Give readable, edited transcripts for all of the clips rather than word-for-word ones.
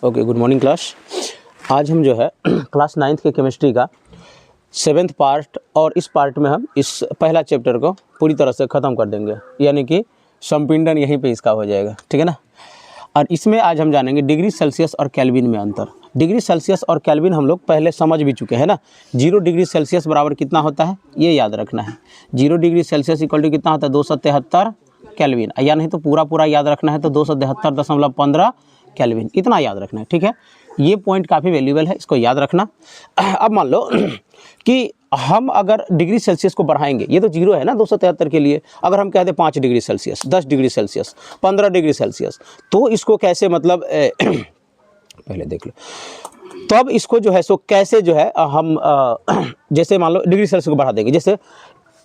Okay, good morning class. आज हम जो है क्लास 9th के केमिस्ट्री का 7th पार्ट और इस पार्ट में हम इस पहला चैप्टर को पूरी तरह से ख़त्म कर देंगे, यानी कि संपीड़न यहीं पे इसका हो जाएगा, ठीक है ना। और इसमें आज हम जानेंगे डिग्री सेल्सियस और केल्विन में अंतर। डिग्री सेल्सियस और केल्विन हम लोग पहले समझ भी चुके हैं ना। 0 डिग्री सेल्सियस बराबर कितना होता है ये याद रखना है। 0 डिग्री सेल्सियस इक्वल टू कितना होता है 273 केल्विन, या नहीं तो पूरा याद रखना है तो 273.15 केल्विन, इतना याद रखना है, ठीक है। ये पॉइंट काफ़ी वैल्यूबल है, इसको याद रखना। अब मान लो कि हम अगर डिग्री सेल्सियस को बढ़ाएंगे, ये तो 0 है ना 273 के लिए, अगर हम कहते 5 degree Celsius, 10 degree Celsius, 15 degree Celsius, तो इसको कैसे मतलब पहले देख लो। तो अब इसको जो है सो कैसे जो है हम जैसे मान लो डिग्री सेल्सियस को बढ़ा देंगे, जैसे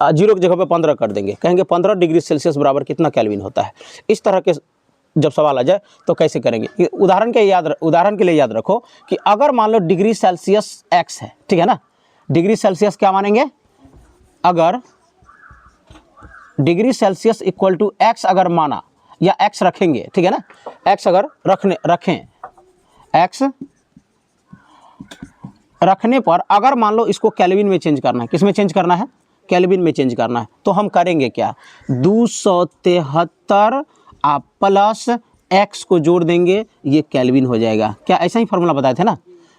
0 की जगह पे 15 कर देंगे, कहेंगे 15 डिग्री सेल्सियस बराबर कितना केल्विन होता है। इस तरह के जब सवाल आ जाए तो कैसे करेंगे। उदाहरण के लिए याद रखो कि अगर मान लो डिग्री सेल्सियस x है, ठीक है ना। डिग्री सेल्सियस क्या मानेंगे, अगर degree Celsius equal to x अगर माना या x रखेंगे, ठीक है ना। x अगर रखें x रखने पर अगर मान लो इसको केल्विन में चेंज करना है, किस में चेंज करना है, केल्विन में चेंज करना है, तो हम करेंगे क्या, 273 आप प्लस x को जोड़ देंगे, ये केल्विन हो जाएगा। क्या ऐसा ही फॉर्मूला बताए थे ना,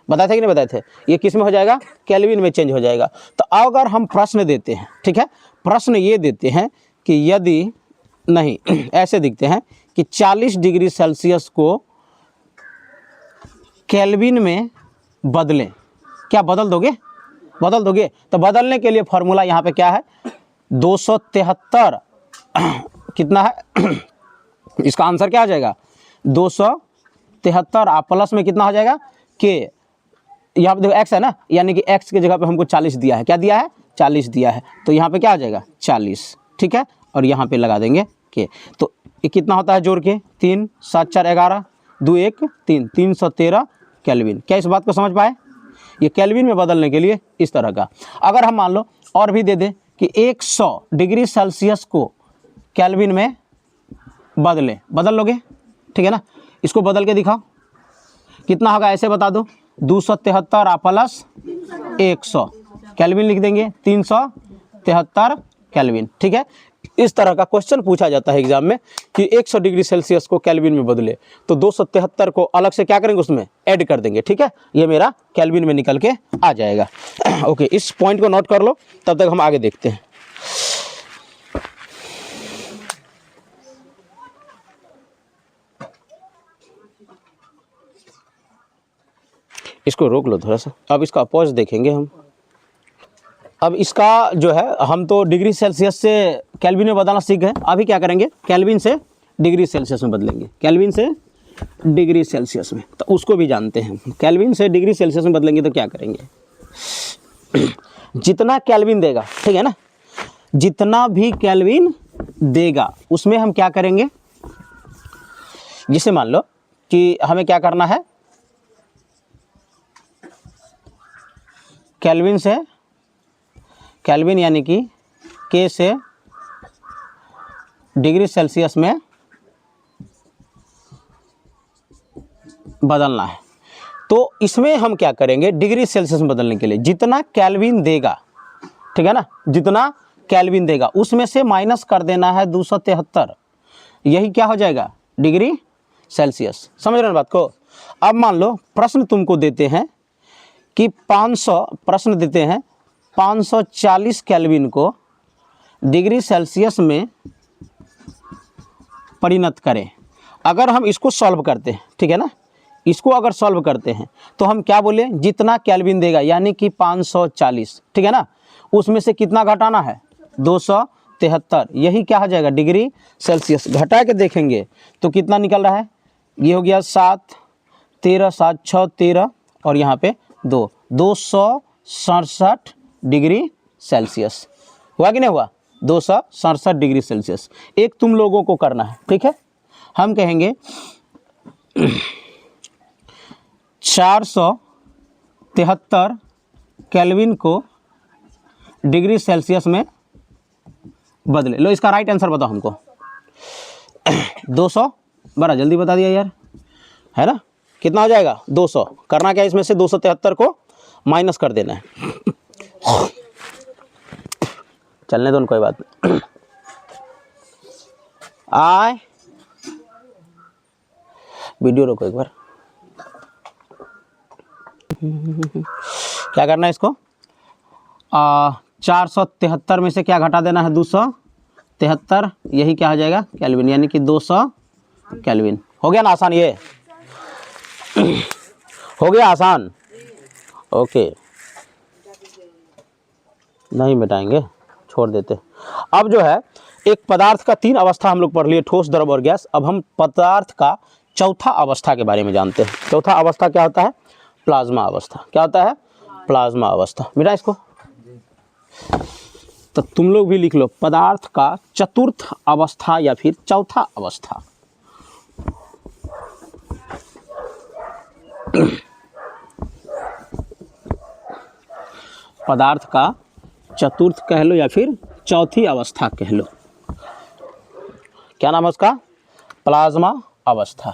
बताए थे कि नहीं बताए थे। ये किस में हो जाएगा, केल्विन में चेंज हो जाएगा। तो अगर हम प्रश्न देते हैं, ठीक है, प्रश्न ये देते हैं कि यदि नहीं ऐसे दिखते हैं कि 40 डिग्री सेल्सियस को केल्विन में बदलें, क्या बदल दोगे, बदल दोगे। तो बदलने के लिए फॉर्मूला यहाँ पे क्या है, 273 कितना है इसका आंसर क्या आ जाएगा 273 आप प्लस में कितना हो जाएगा के, यहाँ पे देखो x है ना, यानी कि x की जगह पे हमको 40 दिया है, क्या दिया है 40 दिया है, तो यहाँ पे क्या आ जाएगा 40, ठीक है। और यहाँ पे लगा देंगे के, तो ये कितना होता है जोड़ के 3 7 4 11 2 1 3 313 केल्विन। क्या इस बात को समझ पाए। ये केल्विन में बदलने के लिए इस तरह का। अगर हम मान लो और भी दे दें कि 100 डिग्री सेल्सियस को केल्विन में बदल लोगे, ठीक है ना। इसको बदल के दिखाओ कितना होगा, ऐसे बता दो 273 आप प्लस 100 केल्विन लिख देंगे 373 केल्विन, ठीक है। इस तरह का क्वेश्चन पूछा जाता है एग्जाम में कि 100 डिग्री सेल्सियस को केल्विन में बदले, तो 273 को अलग से क्या करेंगे उसमें ऐड कर देंगे, ठीक है। ये मेरा केल्विन में निकल के आ जाएगा। ओके, इस पॉइंट को नोट कर लो, तब तक हम आगे देखते हैं। इसको रोक लो थोड़ा सा, अब इसका पॉज देखेंगे हम। अब इसका जो है हम तो डिग्री सेल्सियस से केल्विन में बदलना सीख गए, अभी क्या करेंगे केल्विन से डिग्री सेल्सियस में बदलेंगे, केल्विन से डिग्री सेल्सियस में, तो उसको भी जानते हैं। केल्विन से डिग्री सेल्सियस में बदलेंगे तो क्या करेंगे, जितना केल्विन देगा, ठीक है ना, जितना भी केल्विन देगा उसमें हम क्या करेंगे, जिसे मान लो कि हमें क्या करना है, केल्विन से केल्विन यानी कि के से डिग्री सेल्सियस में बदलना है। तो इसमें हम क्या करेंगे, डिग्री सेल्सियस में बदलने के लिए जितना केल्विन देगा, ठीक है ना, जितना केल्विन देगा उसमें से माइनस कर देना है 273, यही क्या हो जाएगा डिग्री सेल्सियस। समझ रहे हैं बात को। अब मान लो प्रश्न तुमको देते हैं कि 540 केल्विन को डिग्री सेल्सियस में परिणत करें। अगर हम इसको सॉल्व करते हैं, ठीक है ना, इसको अगर सॉल्व करते हैं तो हम क्या बोले, जितना केल्विन देगा यानी कि 540, ठीक है ना, उसमें से कितना घटाना है 273, यही क्या हो जाएगा डिग्री सेल्सियस। घटा के देखेंगे तो कितना निकल रहा है, ये हो गया 7 13 7 6 13 और यहाँ पे 267 डिग्री सेल्सियस हुआ कि नहीं हुआ, 267 डिग्री सेल्सियस। एक तुम लोगों को करना है, ठीक है। हम कहेंगे 473 केल्विन को डिग्री सेल्सियस में बदले। लो इसका राइट आंसर बताओ हमको। 200 बड़ा जल्दी बता दिया यार, है ना। कितना हो जाएगा 200। करना क्या, इसमें से 273 को माइनस कर देना है। चलने दो, कोई बात नहीं। आए वीडियो रोको एक बार। क्या करना है इसको, 473 में से क्या घटा देना है, 273, यही क्या हो जाएगा केल्विन, यानी कि 200 केल्विन। हो गया ना आसान, ये हो गया आसान। ओके, नहीं मिटाएंगे, छोड़ देते। अब जो है एक पदार्थ का 3 अवस्था हम लोग पढ़ लिए, ठोस, द्रव और गैस। अब हम पदार्थ का चौथा अवस्था के बारे में जानते हैं। चौथा अवस्था क्या होता है, प्लाज्मा अवस्था। क्या होता है, प्लाज्मा अवस्था। मिटा इसको, तो तुम लोग भी लिख लो, पदार्थ का चतुर्थ अवस्था या फिर चौथा अवस्था। पदार्थ का चतुर्थ कह लो या फिर चौथी अवस्था कह लो। क्या नाम है उसका, प्लाज्मा अवस्था।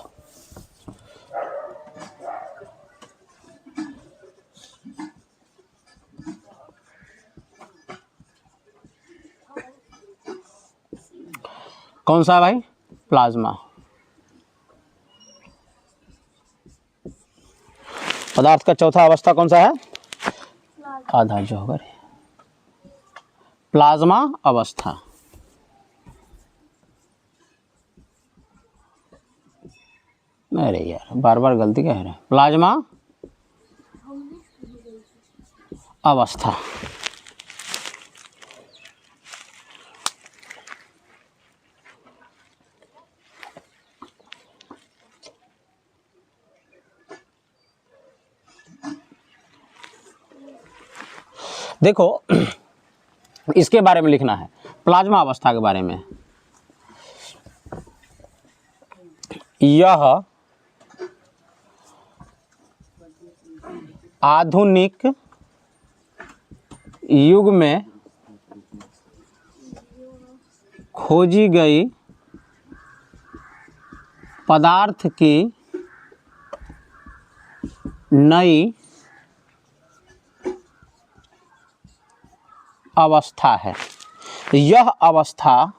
कौन सा है भाई, प्लाज्मा। पदार्थ का चौथा अवस्था कौन सा है, आधा जौहर, प्लाज्मा अवस्था। अरे यार बार बार गलती कह रहे हैं, प्लाज्मा अवस्था। देखो इसके बारे में लिखना है, प्लाज्मा अवस्था के बारे में। यह आधुनिक युग में खोजी गई पदार्थ की नई अवस्था है। यह अवस्था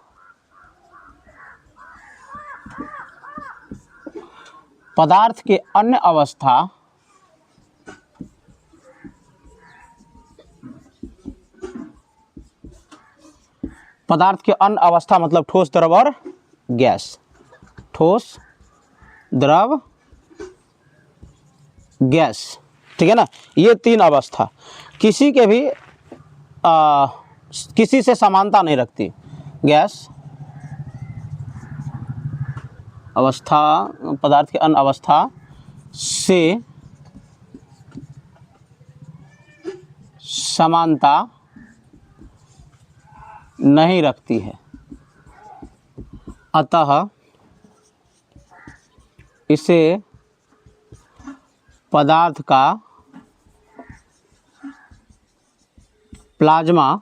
पदार्थ के अन्य अवस्था मतलब ठोस, द्रव और गैस। ठोस, द्रव, गैस, ठीक है ना। ये 3 अवस्था किसी के भी किसी से समानता नहीं रखती। गैस अवस्था पदार्थ के अन्य अवस्था से समानता नहीं रखती है, अतः इसे पदार्थ का प्लाज्मा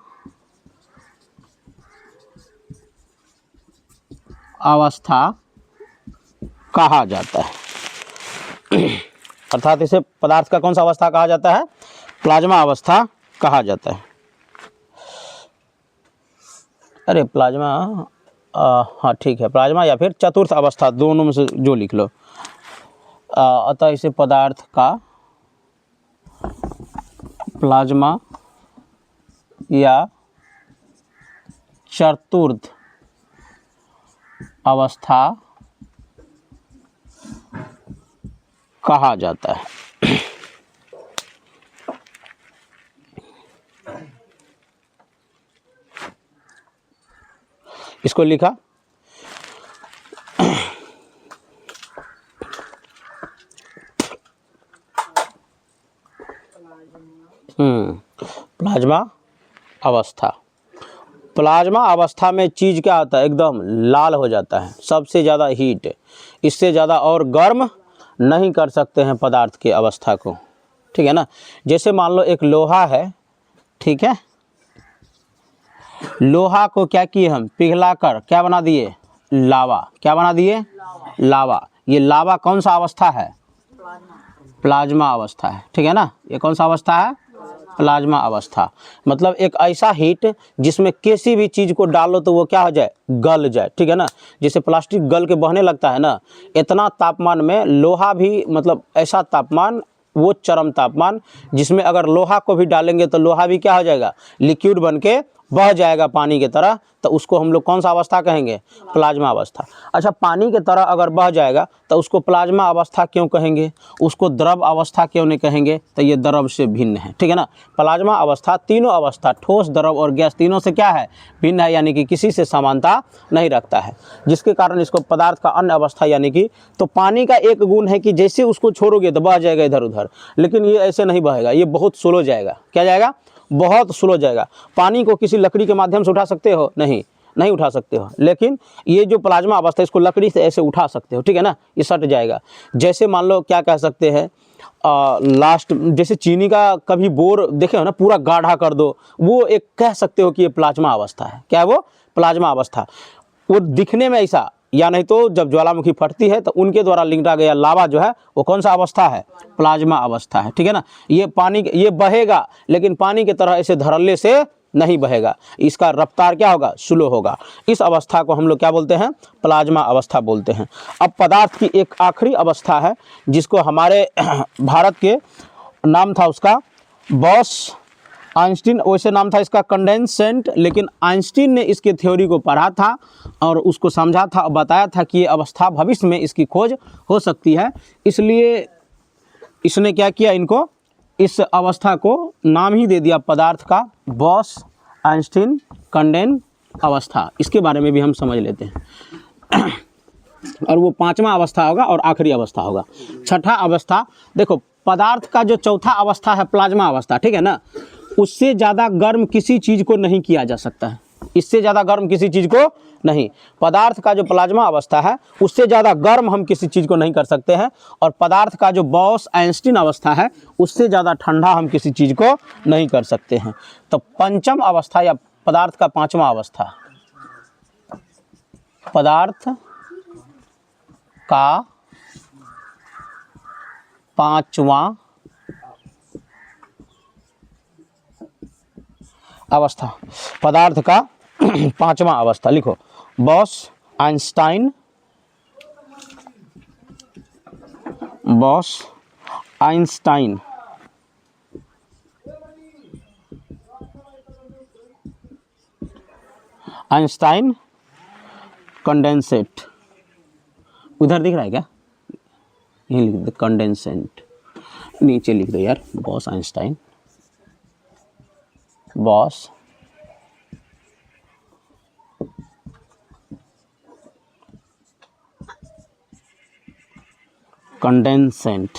अवस्था कहा जाता है। अर्थात इसे पदार्थ का कौन सा अवस्था कहा जाता है, प्लाज्मा अवस्था कहा जाता है। अरे प्लाज्मा, हाँ ठीक है, प्लाज्मा या फिर चतुर्थ अवस्था, दोनों में से जो लिख लो। अतः इसे पदार्थ का प्लाज्मा या चतुर्थ अवस्था कहा जाता है। इसको लिखा, प्लाज्मा अवस्था। प्लाज्मा अवस्था में चीज़ क्या होता है, एकदम लाल हो जाता है, सबसे ज़्यादा हीट, इससे ज़्यादा और गर्म नहीं कर सकते हैं पदार्थ की अवस्था को, ठीक है ना। जैसे मान लो एक लोहा है, ठीक है, लोहा को क्या किए हम, पिघलाकर क्या बना दिए, लावा। क्या बना दिए, लावा। ये लावा कौन सा अवस्था है, प्लाज्मा अवस्था है, ठीक है ना। ये कौन सा अवस्था है? प्लाज्मा अवस्था। मतलब एक ऐसा हीट जिसमें किसी भी चीज़ को डालो तो वो क्या हो जाए? गल जाए, ठीक है ना। जैसे प्लास्टिक गल के बहने लगता है ना, इतना तापमान में लोहा भी, मतलब ऐसा तापमान, वो चरम तापमान जिसमें अगर लोहा को भी डालेंगे तो लोहा भी क्या हो जाएगा? लिक्विड बन के बह जाएगा पानी की तरह, तो उसको हम लोग कौन सा अवस्था कहेंगे? प्लाज्मा अवस्था। अच्छा, पानी की तरह अगर बह जाएगा तो उसको प्लाज्मा अवस्था क्यों कहेंगे? उसको द्रव अवस्था क्यों नहीं कहेंगे? तो ये द्रव से भिन्न है, ठीक है ना। प्लाज्मा अवस्था, तीनों अवस्था ठोस, द्रव और गैस, तीनों से क्या है? भिन्न है, यानी कि किसी से समानता नहीं रखता है, जिसके कारण इसको पदार्थ का अन्य अवस्था यानी कि, तो पानी का एक गुण है कि जैसे उसको छोड़ोगे तो बह जाएगा इधर उधर, लेकिन ये ऐसे नहीं बहेगा, ये बहुत स्लो जाएगा। क्या जाएगा? बहुत स्लो जाएगा। पानी को किसी लकड़ी के माध्यम से उठा सकते हो? नहीं उठा सकते हो, लेकिन ये जो प्लाज्मा अवस्था है इसको लकड़ी से ऐसे उठा सकते हो, ठीक है ना। ये सट जाएगा। जैसे मान लो क्या कह सकते हैं, लास्ट जैसे चीनी का कभी बोर देखे हो ना, पूरा गाढ़ा कर दो, वो एक कह सकते हो कि ये प्लाज्मा अवस्था है। क्या है वो? प्लाज्मा अवस्था। वो दिखने में ऐसा, या नहीं तो जब ज्वालामुखी फटती है तो उनके द्वारा लिंटा गया लावा जो है वो कौन सा अवस्था है? प्लाज्मा अवस्था है, ठीक है ना। ये पानी, ये बहेगा लेकिन पानी की तरह ऐसे धड़ल्ले से नहीं बहेगा, इसका रफ्तार क्या होगा? स्लो होगा। इस अवस्था को हम लोग क्या बोलते हैं? प्लाज्मा अवस्था बोलते हैं। अब पदार्थ की एक आखिरी अवस्था है जिसको हमारे भारत के नाम था उसका बॉस आइंस्टीन, वैसे नाम था इसका कंडेंसेंट, लेकिन आइंस्टीन ने इसके थ्योरी को पढ़ा था और उसको समझा था और बताया था कि ये अवस्था भविष्य में इसकी खोज हो सकती है, इसलिए इसने क्या किया, इनको इस अवस्था को नाम ही दे दिया पदार्थ का, बॉस आइंस्टीन कंडेन अवस्था। इसके बारे में भी हम समझ लेते हैं। और वो पांचवा अवस्था होगा और आखिरी अवस्था होगा। छठा अवस्था, देखो पदार्थ का जो चौथा अवस्था है प्लाज्मा अवस्था, ठीक है ना, उससे ज़्यादा गर्म किसी चीज़ को नहीं किया जा सकता है, इससे ज़्यादा गर्म किसी चीज़ को नहीं। पदार्थ का जो प्लाज्मा अवस्था है उससे ज़्यादा गर्म हम किसी चीज़ को नहीं कर सकते हैं, और पदार्थ का जो बॉस आइंस्टीन अवस्था है उससे ज़्यादा ठंडा हम किसी चीज़ को नहीं कर सकते हैं। तो पंचम अवस्था या पदार्थ का पांचवा अवस्था, पदार्थ का पांचवा अवस्था, पदार्थ का पांचवा अवस्था लिखो, boss Einstein, boss Einstein Einstein condensate, उधर दिख रहा है क्या? यहीं लिख दो कंडेंसेंट, नीचे लिख दो यार, बॉस आइंस्टाइन, बॉस कंडेंसेंट,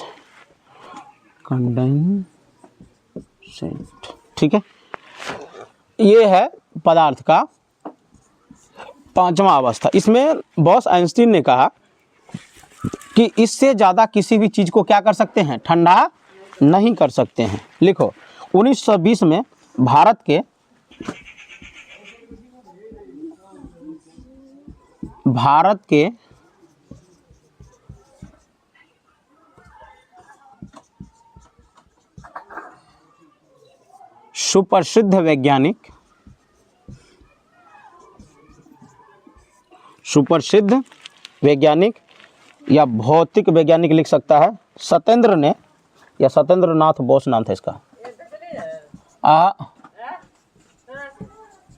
कंडेंसेंट, ठीक है। ये है पदार्थ का पांचवा अवस्था। इसमें बॉस आइंस्टीन ने कहा कि इससे ज़्यादा किसी भी चीज़ को क्या कर सकते हैं? ठंडा नहीं कर सकते हैं। लिखो 1920 में भारत के सुप्रसिद्ध वैज्ञानिक या भौतिक वैज्ञानिक लिख सकता है, सत्येंद्र ने, या सत्येंद्र नाथ बोस नाम था इसका,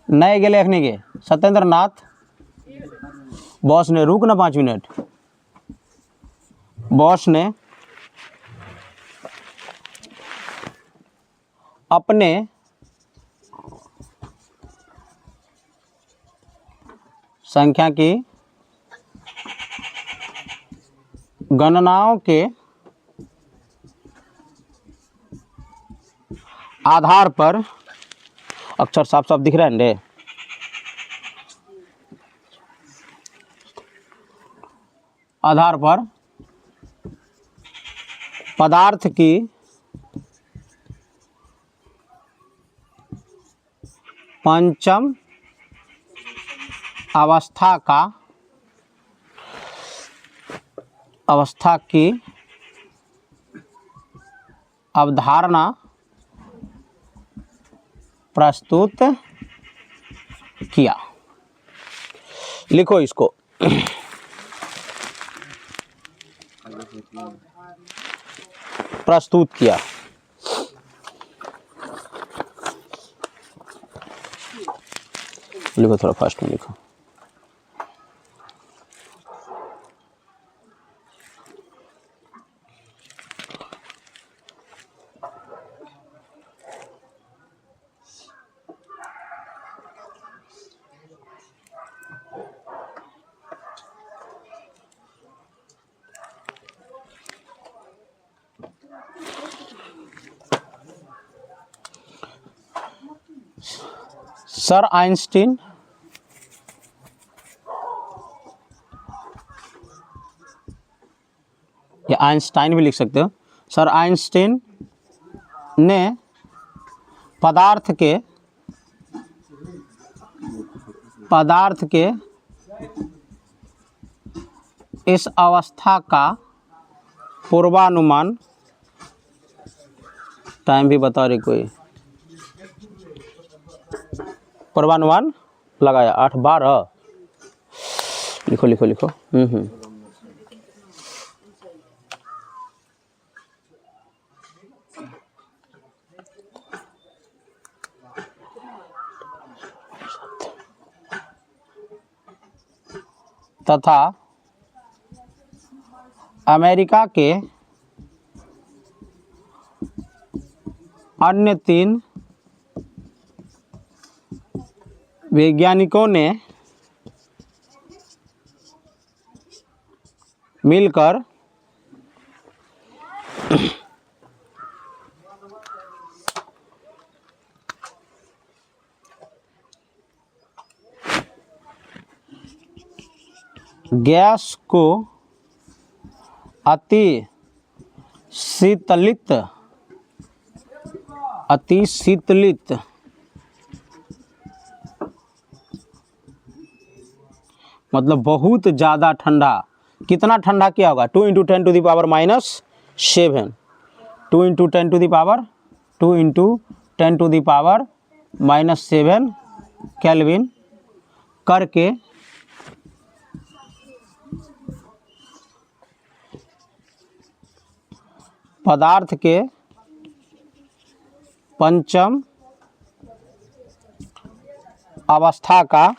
नए गए लिखने के सत्येंद्र नाथ बॉस ने, रुक ना 5 मिनट, बॉस ने अपने संख्या की गणनाओं के आधार पर, अक्षर साफ साफ दिख रहा है, आधार पर पदार्थ की पंचम अवस्था की अवधारणा प्रस्तुत किया। लिखो इसको। प्रस्तुत किया। लिखो, थोड़ा फास्ट में लिखो। सर आइंस्टीन या आइंस्टाइन भी लिख सकते हो। सर आइंस्टीन ने पदार्थ के इस अवस्था का पूर्वानुमान, टाइम भी बता रही कोई, पूर्वानुमान लगाया 8-12। लिखो लिखो लिखो। तथा अमेरिका के अन्य 3 वैज्ञानिकों ने मिलकर गैस को अति शीतलित मतलब बहुत ज़्यादा ठंडा। कितना ठंडा किया होगा? 2 × 10⁻⁻⁷ 2 × 10⁻⁻7 केल्विन करके पदार्थ के पंचम अवस्था का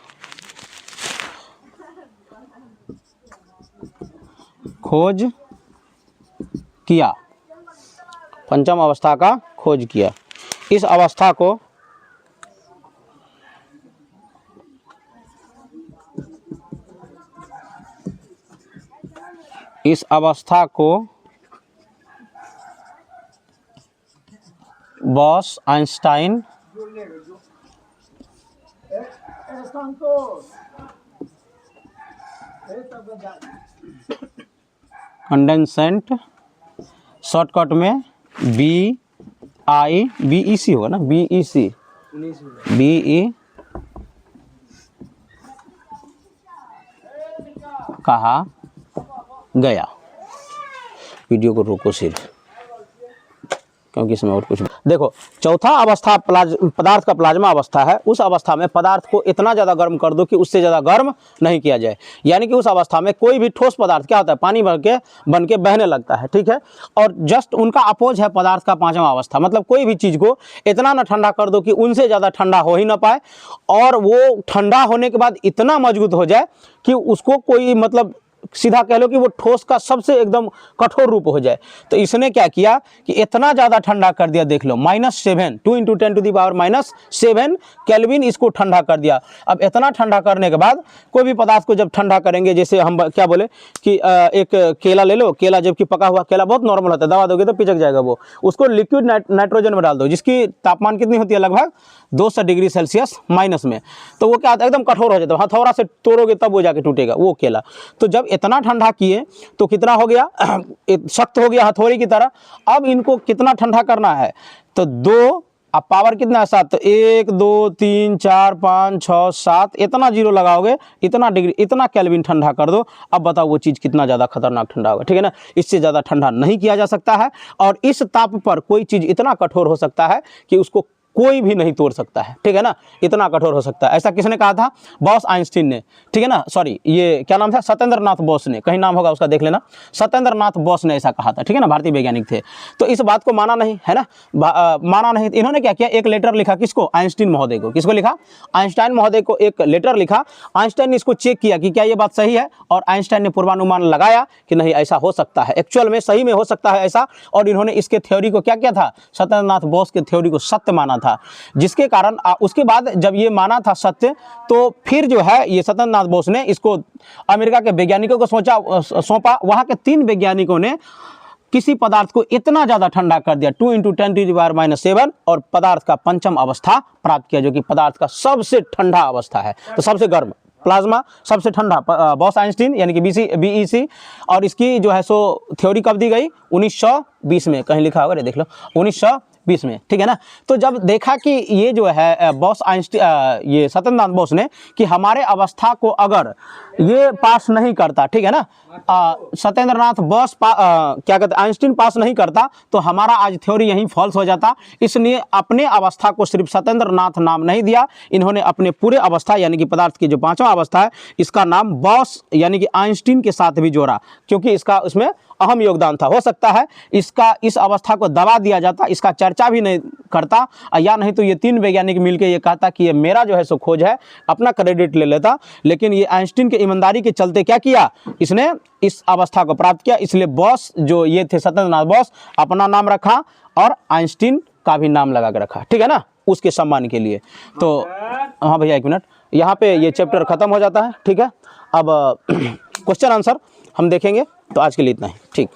खोज किया। पंचम अवस्था का खोज किया। इस अवस्था को बॉस आइंस्टाइन कंडेंसेंट, शॉर्टकट में BEC होगा ना, BEC कहा गया। वीडियो को रोको सिर्फ, क्योंकि इसमें और कुछ देखो। चौथा अवस्था पदार्थ का प्लाज्मा अवस्था है। उस अवस्था में पदार्थ को इतना ज़्यादा गर्म कर दो कि उससे ज़्यादा गर्म नहीं किया जाए। यानी कि उस अवस्था में कोई भी ठोस पदार्थ क्या होता है? पानी बन के बहने लगता है, ठीक है। और जस्ट उनका अपोज है पदार्थ का पांचवा अवस्था। मतलब कोई भी चीज़ को इतना ना ठंडा कर दो कि उनसे ज़्यादा ठंडा हो ही ना पाए, और वो ठंडा होने के बाद इतना मजबूत हो जाए कि उसको कोई मतलब सीधा कह लो कि वो ठोस का सबसे एकदम कठोर रूप हो जाए। तो इसने क्या किया कि इतना ज़्यादा ठंडा कर दिया, देख लो -7, 2 × 10⁻⁻7 केल्विन इसको ठंडा कर दिया। अब इतना ठंडा करने के बाद कोई भी पदार्थ को जब ठंडा करेंगे, जैसे हम क्या बोले कि एक केला ले लो। केला जबकि पका हुआ केला बहुत नॉर्मल होता है, दबा दोगे तो पिचक जाएगा वो। उसको लिक्विड नाइट्रोजन में डाल दो, जिसकी तापमान कितनी होती है? लगभग 200 डिग्री सेल्सियस माइनस में। तो वो क्या होता है? एकदम कठोर हो जाता है। हथौड़ा से तोड़ोगे तब वो जाके टूटेगा वो केला। तो जब इतना ठंडा किए तो कितना हो गया? सख्त हो गया हथौड़ी की तरह। अब इनको कितना ठंडा करना है? तो 2 अब पावर कितना है 7, 1 2 3 4 5 6 7, इतना जीरो लगाओगे, इतना डिग्री, इतना केल्विन ठंडा कर दो। अब बताओ वो चीज़ कितना ज़्यादा खतरनाक ठंडा होगा, ठीक है ना। इससे ज़्यादा ठंडा नहीं किया जा सकता है, और इस ताप पर कोई चीज़ इतना कठोर हो सकता है कि उसको कोई भी नहीं तोड़ सकता है, ठीक है ना, इतना कठोर हो सकता है। ऐसा किसने कहा था? बॉस आइंस्टीन ने, ठीक है ना। सॉरी, ये क्या नाम था? सत्येंद्र नाथ बोस ने, कहीं नाम होगा उसका देख लेना। सत्येंद्र नाथ बोस ने ऐसा कहा था, ठीक है ना, भारतीय वैज्ञानिक थे। तो इस बात को माना नहीं, है ना, माना नहीं। इन्होंने क्या किया, एक लेटर लिखा, किसको? आइंस्टीन महोदय को। किसको लिखा? आइंस्टाइन महोदय को एक लेटर लिखा। आइंस्टाइन ने इसको चेक किया कि क्या ये बात सही है, और आइंस्टाइन ने पूर्वानुमान लगाया कि नहीं, ऐसा हो सकता है, एक्चुअल में सही में हो सकता है ऐसा। और इन्होंने इसके थ्योरी को क्या किया था? सत्येंद्र नाथ बोस के थ्योरी को सत्य माना था, जिसके कारण उसके बाद जब ये माना था सत्य, तो फिर जो है ये सत्येंद्र नाथ बोस ने इसको अमेरिका के वैज्ञानिकों को सौंपा। वहाँ के 3 वैज्ञानिकों ने किसी पदार्थ को इतना ज़्यादा ठंडा कर दिया, 2 × 10⁻⁷, और पदार्थ का 5वीं अवस्था प्राप्त किया, जो कि पदार्थ का सबसे ठंडा अवस्था है। तो सबसे गर्म प्लाज्मा, सबसे ठंडा बॉस आइंस्टीन यानी कि BEC। और इसकी जो है सो थ्योरी कब दी गई? 1920 में, कहीं लिखा होगा, देख लो, 1920 में, ठीक है ना। तो जब देखा कि ये जो है बॉस आइंस्टीन, ये सत्येंद्र नाथ बोस ने, कि हमारे अवस्था को अगर ये पास नहीं करता, ठीक है ना, सत्येंद्र नाथ बोस क्या कहते हैं, आइंस्टीन पास नहीं करता, तो हमारा आज थ्योरी यहीं फॉल्स हो जाता। इसलिए अपने अवस्था को सिर्फ सत्येंद्र नाथ नाम नहीं दिया, इन्होंने अपने पूरे अवस्था यानी कि पदार्थ की जो 5वां अवस्था है, इसका नाम बॉस यानी कि आइंस्टीन के साथ भी जोड़ा, क्योंकि इसका उसमें अहम योगदान था। हो सकता है इसका इस अवस्था को दबा दिया जाता, इसका चर्चा भी नहीं करता, या नहीं तो ये 3 वैज्ञानिक मिलकर ये कहता कि ये मेरा जो है सो खोज है, अपना क्रेडिट ले लेता। लेकिन ये आइंस्टीन के ईमानदारी के चलते क्या किया, इसने इस अवस्था को प्राप्त किया। इसलिए बॉस जो ये थे सत्येंद्र नाथ बोस, अपना नाम रखा और आइंस्टीन का भी नाम लगा के रखा, ठीक है ना, उसके सम्मान के लिए। तो हाँ भैया, 1 मिनट, यहाँ पे ये चैप्टर खत्म हो जाता है, ठीक है। अब क्वेश्चन आंसर हम देखेंगे, तो आज के लिए इतना ही, ठीक।